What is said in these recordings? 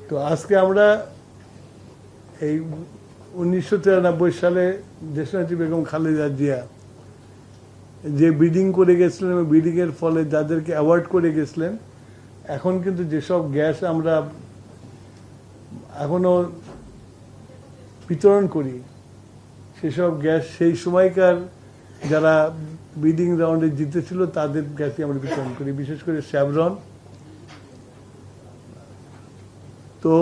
তো আজকে আমরা এই 1993 সালে দেশনেত্রী বেগম খালেদা জিয়া যে বিডিং করে গেছিলেন এবং বিডিংয়ের ফলে যাদেরকে অ্যাওয়ার্ড করে গেছিলেন, এখন কিন্তু যেসব গ্যাস আমরা এখনো বিতরণ করি সেসব গ্যাস সেই সময়কার যারা বিডিং রাউন্ডে জিতেছিল তাদের গ্যাসই আমরা বিতরণ করি, বিশেষ করে শেভরন। তো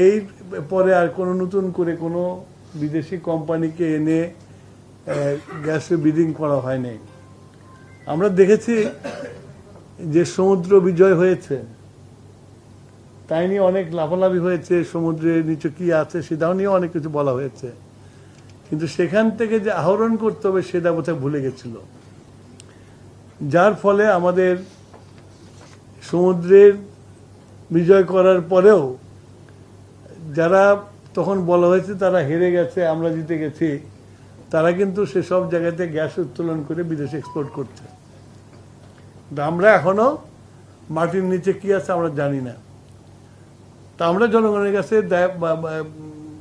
এই পরে আর কোনো নতুন করে কোনো বিদেশি কোম্পানিকে এনে গ্যাসে বিডিং করা হয় নাই। আমরা দেখেছি যে সমুদ্র বিজয় হয়েছে, তাই নিয়ে অনেক লাফালাফি হয়েছে, সমুদ্রের নিচে কি আছে সেটাও নিয়ে অনেক কিছু বলা হয়েছে, কিন্তু সেখান থেকে যে আহরণ করতে হবে সেটা বোধহয় ভুলে গেছিল, যার ফলে আমাদের সমুদ্রের বিজয় করার পরেও যারা তখন বলা হয়েছে তারা হেরে গেছে, আমরা জিতে গেছি, তারা কিন্তু সেসব জায়গাতে গ্যাস উত্তোলন করে বিদেশে এক্সপোর্ট করছে। আমরা এখনো মাটির নিচে কি আছে আমরা জানি না। তা আমরা জনগণের কাছে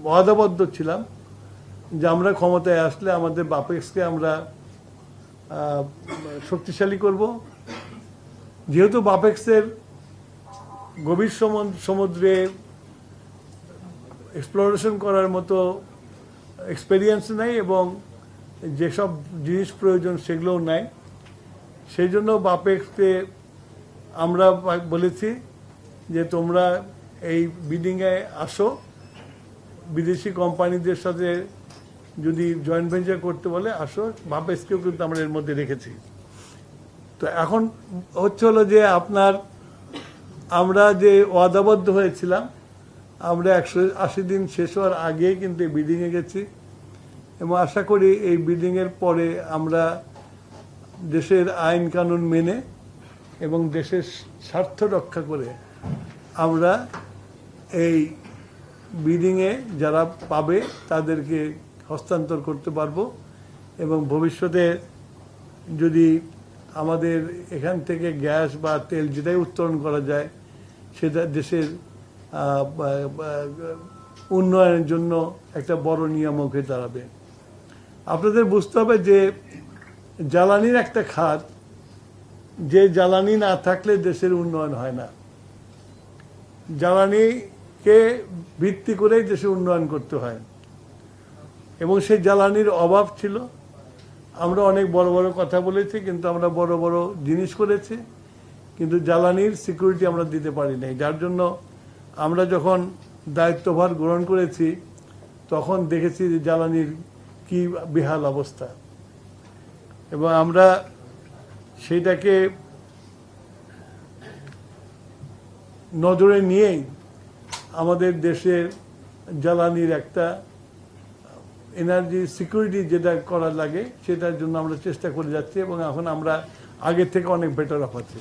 ওয়াদাবদ্ধ ছিলাম যে আমরা ক্ষমতায় আসলে আমাদের বাপেক্সকে আমরা শক্তিশালী করব। যেহেতু বাপেক্সের গভীর সমুদ্রে এক্সপ্লোরেশন করার মতো এক্সপেরিয়েন্স নাই এবং যেসব জিনিস প্রয়োজন সেগুলোও নাই, সেই জন্য বাপেক্সকে আমরা বলেছি যে তোমরা এই বিডিংয়ে আসো, বিদেশি কোম্পানিদের সাথে যদি জয়েন্ট ভেঞ্চার করতে বলে আসো। বাপেক্সকেও কিন্তু আমরা এর মধ্যে রেখেছি। তো এখন হলো যে আমরা যে ওয়াদাবদ্ধ হয়েছিলাম, আমরা 180 দিন শেষ হওয়ার আগেই কিন্তু এই বিডিংয়ে গেছি এবং আশা করি এই বিডিংয়ের পরে আমরা দেশের আইন কানুন মেনে এবং দেশের স্বার্থ রক্ষা করে আমরা এই বিডিংয়ে যারা পাবে তাদেরকে হস্তান্তর করতে পারবো এবং ভবিষ্যতে যদি আমাদের এখান থেকে গ্যাস বা তেল যেটাই উত্তোলন করা যায় সেটা দেশের উন্নয়নের জন্য একটা বড় নিয়ামক হয়ে দাঁড়াবে। আপনাদের বুঝতে হবে যে জ্বালানির একটা খাত, যে জ্বালানি না থাকলে দেশের উন্নয়ন হয় না। জ্বালানিকে ভিত্তি করেই দেশের উন্নয়ন করতে হয় এবং সেই জ্বালানির অভাব ছিল। আমরা অনেক বড় বড় কথা বলেছি, কিন্তু আমরা বড় বড় জিনিস করেছি, কিন্তু জ্বালানির সিকিউরিটি আমরা দিতে পারি নাই। যার জন্য আমরা যখন দায়িত্বভার গ্রহণ করেছি তখন দেখেছি যে জ্বালানির কি বেহাল অবস্থা এবং আমরা সেইটাকে নজরে নিয়েই আমাদের দেশের জ্বালানির একটা এনার্জি সিকিউরিটি যেটা করার লাগে সেটার জন্য আমরা চেষ্টা করে যাচ্ছি এবং এখন আমরা আগের থেকে অনেক বেটার অফ আছি।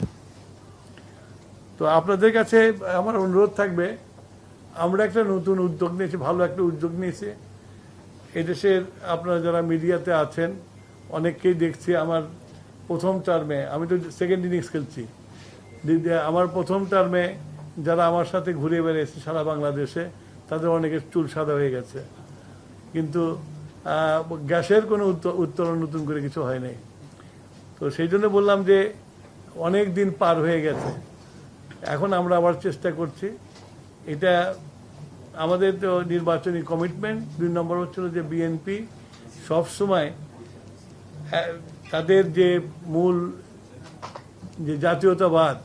তো আপনাদের কাছে আমার অনুরোধ থাকবে, আমরা একটা নতুন উদ্যোগ নিয়েছি, ভালো একটা উদ্যোগ নিয়েছি। এদেশের আপনারা যারা মিডিয়াতে আছেন অনেককেই দেখছি, আমার প্রথম টার্মে, আমি তো সেকেন্ড ইনিংস খেলছি, আমার প্রথম টার্মে যারা আমার সাথে ঘুরে বেড়েছে সারা বাংলাদেশে তাদের অনেকের চুল সাদা হয়ে গেছে, কিন্তু গ্যাসের কোনো উত্তোলন নতুন করে কিছু হয় নাই। তো সেই জন্য বললাম যে অনেক দিন পার হয়ে গেছে, এখন আমরা আবার চেষ্টা করছি। এটা আমাদের তো নির্বাচনী কমিটমেন্ট। 2 নম্বর হচ্ছিল যে বিএনপি সবসময় তাদের যে মূল যে জাতীয়তাবাদ,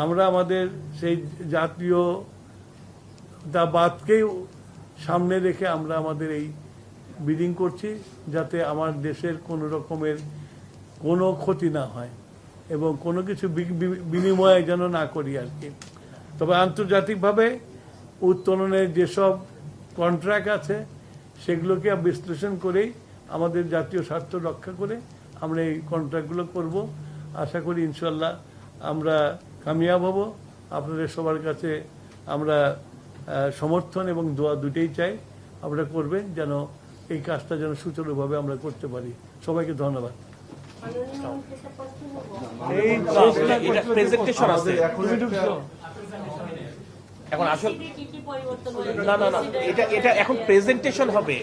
আমরা আমাদের সেই জাতীয়তাবাদকেই সামনে রেখে আমরা আমাদের এই বিডিং করছি, যাতে আমার দেশের কোনো রকমের কোনো ক্ষতি না হয় এবং কোনো কিছু বিনিময় যেন না করি আর কি। তবে আন্তর্জাতিকভাবে উত্তোলনের যেসব কন্ট্রাক্ট আছে সেগুলোকে বিশ্লেষণ করেই আমাদের জাতীয় স্বার্থ রক্ষা করে আমরা এই কন্ট্রাক্টগুলো করব। আশা করি ইনশাল্লাহ আমরা কামিয়াব হব। আপনাদের সবার কাছে আমরা সমর্থন এবং দোয়া দুটেই চাই, আপনারা করবেন যেন এই কাজটা যেন সুচারুভাবে আমরা করতে পারি। সবাইকে ধন্যবাদ। এই এখন আসল না না না, এটা এটা এখন প্রেজেন্টেশন হবে,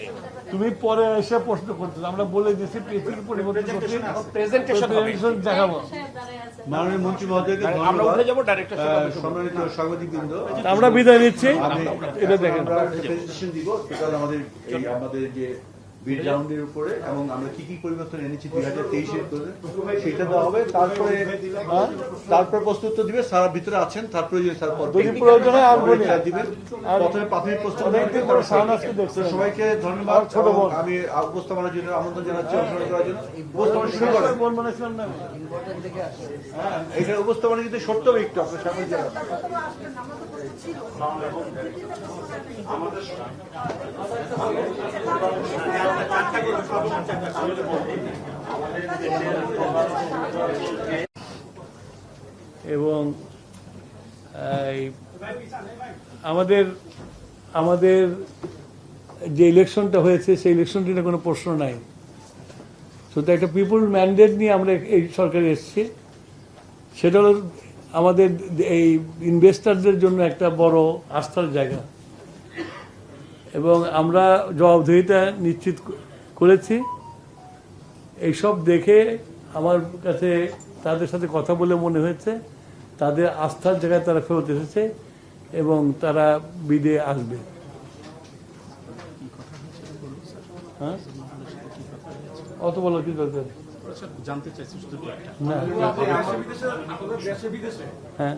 তুমি পরে এসে প্রশ্ন করতে, আমরা বলে দিচ্ছি পিএসসির পরিবর্তন করতে, প্রেজেন্টেশন হবে। presentation দেখাবো। মাননীয় মন্ত্রী মহোদয়কে আমরা ধন্যবাদ। উঠে যাবো ডাইরেক্টর সম্মানিত সাংবাদিকবৃন্দ, আমরা বিদায় নিচ্ছি, এটা এটা দেখেন। আমরা প্রেজেন্টেশন দিব টোটাল আমাদের এই আমাদের যে বিড রাউন্ডের উপরে এবং আমরা কি কি পরিবর্তন এনেছি 2023-এর করে সেটা দেওয়া হবে। তারপর প্রস্তুত দিবে, স্যার ভিতরে আছেন, তার প্রয়োজন স্যার যদি প্রয়োজন হয় আর বলি। দিবেন। প্রথমে প্রাথমিক প্রস্তুত অনেকদিন পরে শাহনাজকে দেখছি। সবাইকে ধন্যবাদ। ছোট বোন। আমি উপস্থাপনার জন্য আমন্ত্রণ জানাচ্ছি, অংশগ্রহণ করার জন্য। উপস্থাপনা শুরু করেন। বোন মানে ছিলাম না। হ্যাঁ, এটা উপস্থাপনা কিন্তু সত্য একটু আপনার সামনে জানাবো। এবং আমাদের আমাদের যে ইলেকশনটা হয়েছে সেই ইলেকশনটি নিয়ে কোনো প্রশ্ন নাই। শুধু একটা পিপুল ম্যান্ডেট নিয়ে আমরা এই সরকারে এসেছি, সেটা হলো আমাদের এই ইনভেস্টারদের জন্য একটা বড় আস্থার জায়গা, এবং আমরা জবাবদিহিতা নিশ্চিত করেছি। এইসব দেখে আমার কাছে তাদের সাথে কথা বলে মনে হয়েছে তাদের আস্থার জায়গায় তারা ফেরত এসেছে এবং তারা বিদে আসবে। হ্যাঁ, অত বলার কি দরকার? জানতে চাইছি শুধু একটা। না, হ্যাঁ,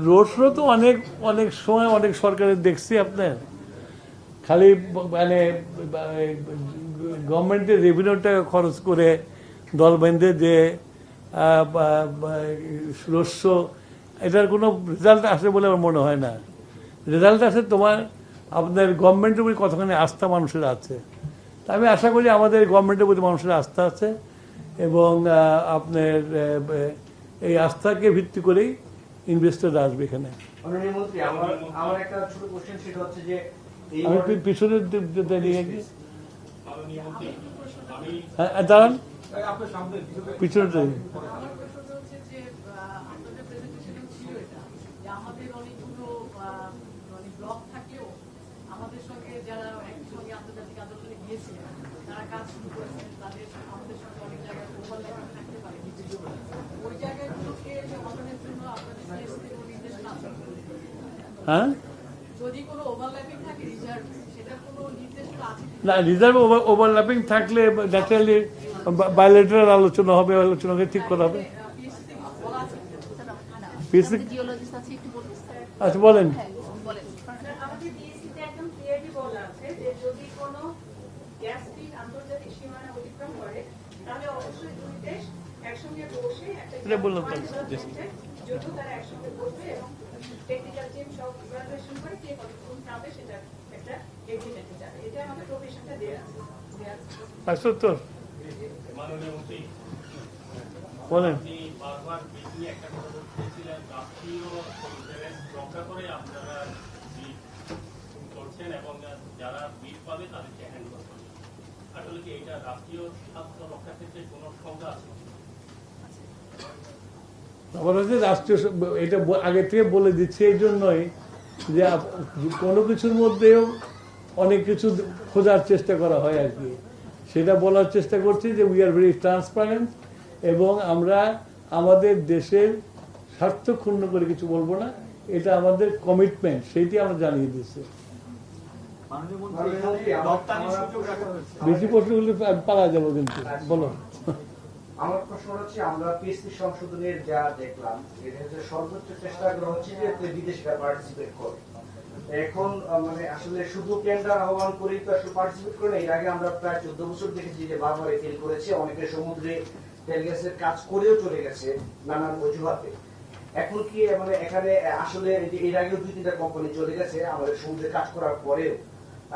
রোড শো তো অনেক অনেক সময় অনেক সরকারের দেখছি আপনার, খালি মানে গভর্নমেন্টের রেভিনিউটা খরচ করে দল বেঁধে যে রোড শো, এটার কোনো রেজাল্ট আসে বলে আমার মনে হয় না। রেজাল্ট আসে তোমার আপনার গভর্নমেন্টের প্রতি কতখানি আস্থা মানুষের আছে। তা আমি আশা করি আমাদের গভর্নমেন্টের প্রতি মানুষের আস্থা আছে, এবং আপনার এই আস্থাকে ভিত্তি করেই ইনভেস্টর আসবে এখানে। মাননীয় মন্ত্রী, আমার একটা ছোট কোশ্চেন সেটা হচ্ছে যে আমি পিছনের নিয়ে গিয়ে হ্যাঁ দাঁড়ান, পিছনে আমাদের অনেকগুলো ব্লক থাকলেও আমাদের সঙ্গে যারা একসঙ্গে আন্তর্জাতিক আদালতে গিয়েছিলেন তারা কাজ শুরু করেছেন, তাদের আমাদের সঙ্গে অনেক জায়গায় ওভারল্যাপ থাকতে পারে। ওই জায়গাগুলোকে সমাধানের জন্য আপনাদের দেশ থেকে নির্দেশনা আছে? হ্যাঁ, যদি কোনো ওভারল্যাপিং থাকে রিজার্ভ, সেটার কোনো নির্দেশনা আছে? না, রিজার্ভ ওভারল্যাপিং থাকলে ন্যাচারালি বায়োলেটারাল আলোচনা হবে, আলোচনাকে ঠিক করা হবে। জিওলজিস্ট আছে, একটু বলুন। আচ্ছা বলেন। বলেন। আমাদের ডিএসসিতে একদম ক্লিয়ারলি বলা আছে যে যদি কোনো গ্যাস ফিল্ড আন্তর্জাতিক সীমানা অতিক্রম করে তাহলে অবশ্যই দুই দেশ একসঙ্গে বসে একটা এটা বললাম তো। যদিও তারা একসঙ্গে বসবে এবং টেকনিক্যাল টিম সব ইভালুয়েশন করে কে কতক্ষণ যাবে সেটা একটা এগ্রিমেন্টে যাবে। এটা আমাদের প্রভিশনটা দেওয়া আছে। আসত্তর মাননীয় মন্ত্রী, বলেন। আপনি বারবার মিটিংয়ে একটা কথা বলতেছিলেন, রাষ্ট্রীয় ইন্টারেস্ট রক্ষা করে আপনারা বিড করছেন এবং যারা বিড পাবে তাদেরকে হ্যান্ড করছেন। আসলে কি এটা রাষ্ট্রীয় স্বার্থ রক্ষার ক্ষেত্রে কোনো সংজ্ঞা আছে? আবার হচ্ছে রাষ্ট্রীয়, এটা আগে থেকে বলে দিচ্ছে এই জন্যই যে কোনো কিছুর মধ্যেও অনেক কিছু খোঁজার চেষ্টা করা হয় আর কি। সেটা বলার চেষ্টা করছি যে উই আর ভেরি ট্রান্সপারেন্ট, এবং আমরা আমাদের দেশের স্বার্থ ক্ষুণ্ণ করে কিছু বলবো না, এটা আমাদের কমিটমেন্ট, সেইটি আমরা জানিয়ে দিচ্ছি। বেশি প্রশ্নগুলি পাওয়া যাবো কিন্তু, বলো। আমার প্রশ্ন হচ্ছে, আমরা পিএসসি সংশোধনের যা দেখলাম এটা হচ্ছে সর্বোচ্চ চেষ্টা করা হচ্ছে যে বিদেশিরা পার্টিসিপেট করে। এখন মানে আসলে শুধু টেন্ডার আহ্বান করেই তো আসলে পার্টিসিপেট করে না। এর আগে আমরা প্রায় 14 বছর দেখেছি যে বারবার এফেল করেছে, অনেকে সমুদ্রে তেল গ্যাসের কাজ করেও চলে গেছে নানান অজুহাতে। এখন কি মানে এখানে আসলে এর আগেও 2-3টা কোম্পানি চলে গেছে আমাদের সমুদ্রে কাজ করার পরেও।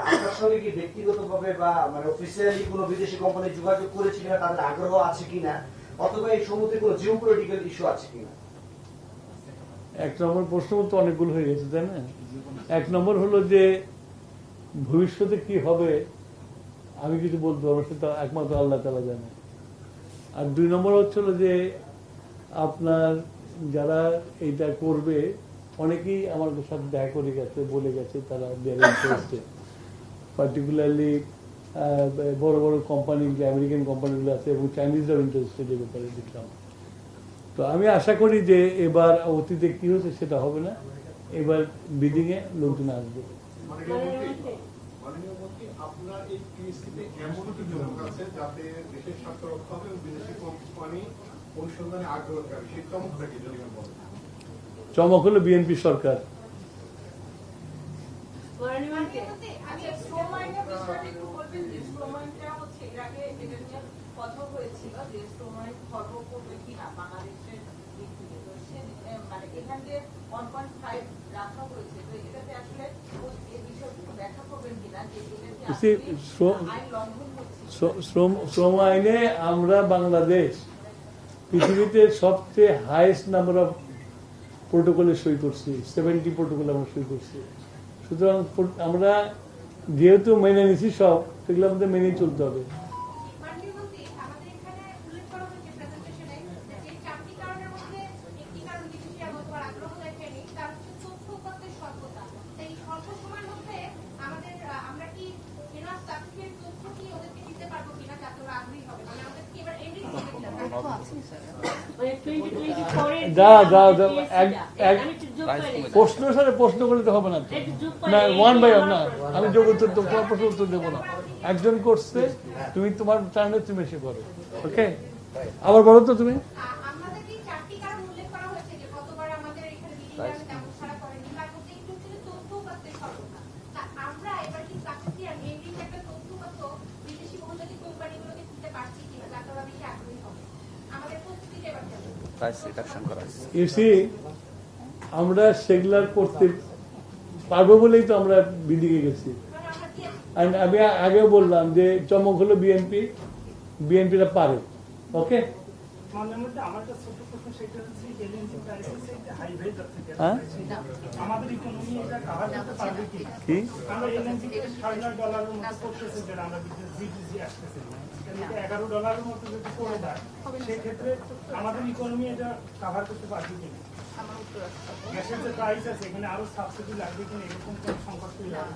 আপনার সঙ্গে কি ব্যক্তিগতভাবে বা মানে অফিসিয়ালি কোনো বিদেশি কোম্পানি যোগাযোগ করেছে কিনা, তাদের আগ্রহ আছে কিনা, অথবা এই সমুদ্রে কোনো জিওপলিটিক্যাল ইস্যু আছে কিনা? এক নম্বর প্রশ্ন তো অনেকগুলো হয়ে গেছে, তাই না? এক নম্বর হলো যে ভবিষ্যতে কি হবে আমি কিছু বলতে পারবো, সেটা একমাত্র আল্লাহ তাআলা জানে। আর 2 নম্বর হচ্ছিল যে আপনার যারা এইটা করবে অনেকেই আমার সাথে দেখা করে গেছে, বলে গেছে তারা ইন্টারেস্টেড, পার্টিকুলারলি বড় বড় কোম্পানি, যে আমেরিকান কোম্পানিগুলো আছে এবং চাইনিজরাও ইন্টারেস্টেড এই ব্যাপারে দেখলাম। তো আমি আশা করি যে এবার অতীতে কি হচ্ছে সেটা হবে না, এবার বিডিং এ লোকজন আসবে। মাননীয় মন্ত্রী, আপনার এই পিএসসিতে এমন কি নিয়ম আছে যাতে দেশের স্বার্থ রক্ষা হবে এবং বিদেশি কোম্পানি অনুসন্ধানে আগ্রহকারী, সেই চমকটাকে যদি বলেন। চমক হলো বিএনপি সরকার। আচ্ছা, শ্রম আইনের বিষয়টা একটু বলবেন যে শ্রম আইনটা হচ্ছে এর আগে এটা নিয়ে কথা হয়েছিল যে শ্রম আইন খর্ব করবে কিনা বাংলাদেশের দিক থেকে। তো সে মানে এখান থেকে 1.5 রাখা হয়েছে, তো এটাতে আসলে এই বিষয়গুলো ব্যাখ্যা করবেন কিনা যে এটা কি আইন লঙ্ঘন হচ্ছে। শ্রম আইনে আমরা বাংলাদেশ পৃথিবীতে সবচেয়ে হাইয়েস্ট নাম্বার অফ প্রোটোকলে সই করছি, 70 প্রোটোকল আমরা সই করছি। সুতরাং আমরা যেহেতু মেনে নিছি সব, সেগুলো আমাদের মেনেই চলতে হবে। মাননীয় মন্ত্রী, আমাদের এখানে উল্লেখ করা হয়েছে প্রেজেন্টেশনে যে এই 4টি কারণের মধ্যে একটি কারণ বিদেশি আগতবার আগ্রহ দেখায়নি, তার হচ্ছে তথ্য উপাত্তের স্বল্পতা। এই স্বল্প সময়ের মধ্যে আমাদের আমরা কি এনাফ সার্টিফিকেট তথ্য কি ওদেরকে দিতে পারবো কিনা যাতে ওরা আগ্রহী হবে, মানে আমাদের কি এবার এন্ডিং প্রশ্ন সাথে প্রশ্ন করলে তো হবে না, না ওয়ান বাই ওয়ান না, আমি যোগ উত্তর তোমার প্রশ্ন উত্তর দেবো না। একজন করছে, তুমি তোমার টার্নে তুমি এসে করো। ওকে, আবার বলো তো তুমি। আমাদের কি 4টি কারণ উল্লেখ করা হয়েছে যে কতবার আমাদের এখানে মিডিয়া তেমন ছাড়া করেনি, তার মধ্যে একটু হচ্ছে তথ্য উপাত্তের স্বল্পতা। আমরা এবার কি চাচ্ছি আর এন্ডিং একটা তথ্য উপাত্ত বিদেশি বহুজাতিক কোম্পানিগুলোকে দিতে পারছি কিনা যাতে ওরা বেশি আগ্রহী হবে। আমাদের প্রস্তুতিটা এবার কেমন? You see, আমরা সেগুলার করতে পারবো বলেই তো আমরা বিদিকে গেছি। And আমি আগেও বললাম যে চমক হলো বিএনপিটা পারে। ওকে, আমাদের ইকোনমি এটা কাভার করতে পারবে কি? কি আমরা এলএনজি কে $6.9 মতো করতেছে, যেটা আমরা জিডিজি আসতেছে $11 মতো যদি করে দেয়, সেই ক্ষেত্রে আমাদের ইকোনমি এটা কাভার করতে পারবে কিনা? গ্যাসের যে প্রাইস আছে, এখানে আরো সাবসিডি লাগবে কিনা, এরকম কোন সংকট তৈরি হবে?